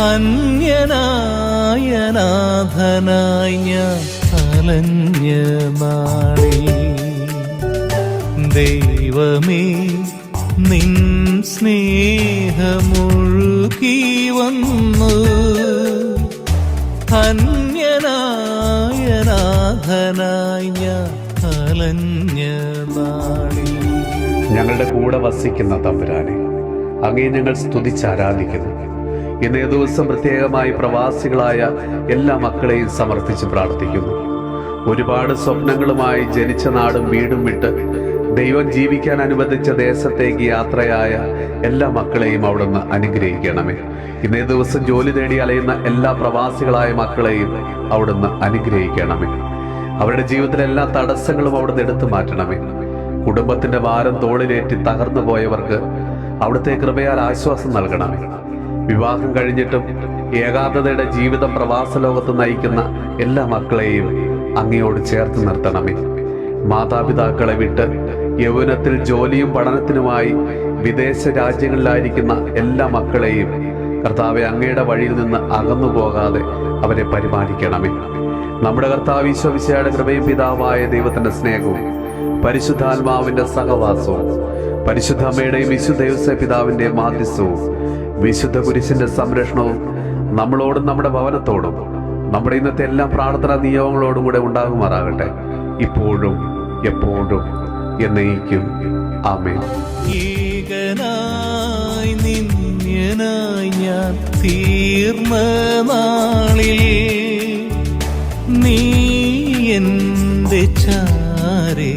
അന്യനായ നാഥനായി ഞാൻ അലഞ്ഞ നാളിൽ ദൈവമേ നിൻ സ്നേഹമൊഴുകി വന്നു. അന്യനായ നാഥനായി ഞാൻ അലഞ്ഞ നാളിൽ. ഞങ്ങളുടെ കൂടെ വസിക്കുന്ന തമ്പുരാനെ, അങ്ങേ ഞങ്ങൾ സ്തുതിച്ചാരാധിക്കുന്നു. ഇന്നേ ദിവസം പ്രത്യേകമായി പ്രവാസികളായ എല്ലാ മക്കളെയും സമർപ്പിച്ച് പ്രാർത്ഥിക്കുന്നു. ഒരുപാട് സ്വപ്നങ്ങളുമായി ജനിച്ച നാടും വീടും വിട്ട് ദൈവം ജീവിക്കാൻ അനുവദിച്ച ദേശത്തേക്ക് യാത്രയായ എല്ലാ മക്കളെയും അവിടുന്ന് അനുഗ്രഹിക്കണമേ. ഇന്നേ ദിവസം ജോലി തേടി അലയുന്ന എല്ലാ പ്രവാസികളായ മക്കളെയും അവിടുന്ന് അനുഗ്രഹിക്കണമേ. അവരുടെ ജീവിതത്തിലെ എല്ലാ തടസ്സങ്ങളും അവിടുന്ന് എടുത്തു മാറ്റണമേ. കുടുംബത്തിന്റെ ഭാരം തോളിലേറ്റി തകർന്നു പോയവർക്ക് അവിടുത്തെ കൃപയാൽ ആശ്വാസം നൽകണമേ. വിവാഹം കഴിഞ്ഞിട്ടും ഏകാന്തതയുടെ ജീവിതം പ്രവാസ ലോകത്ത് നയിക്കുന്ന എല്ലാ മക്കളെയും അങ്ങയോട് ചേർത്ത് നിർത്തണമേ. മാതാപിതാക്കളെ വിട്ട് യൗവനത്തിൽ ജോലിയും പഠനത്തിനുമായി വിദേശ രാജ്യങ്ങളിലായിരിക്കുന്ന എല്ലാ മക്കളെയും കർത്താവെ അങ്ങയുടെ വഴിയിൽ നിന്ന് അകന്നു പോകാതെ അവരെ പരിപാലിക്കണമേ. നമ്മുടെ കർത്താവ് ഈശോ മിശിഹായുടെ കൃപയും പിതാവായ ദൈവത്തിന്റെ സ്നേഹവും പരിശുദ്ധാത്മാവിന്റെ സഹവാസവും പരിശുദ്ധ അമ്മയുടെയും വിശുദ്ധ യോസേപ്പ് പിതാവിന്റെയും മാധ്യസ്ഥവും വിശുദ്ധ കുരിശിന്റെ സംരക്ഷണവും നമ്മളോടും നമ്മുടെ ഭവനത്തോടും നമ്മുടെ ഇന്നത്തെ എല്ലാ പ്രാർത്ഥനാ നിയോഗങ്ങളോടും കൂടെ ഉണ്ടാകുമാറാകട്ടെ, ഇപ്പോഴും എപ്പോഴും എന്നേക്കും. ആമേൻ. ഏകനായി നിന്യനായി ഞാൻ തീർന്ന നാളിൽ നീ എൻ്റെ ചാരേ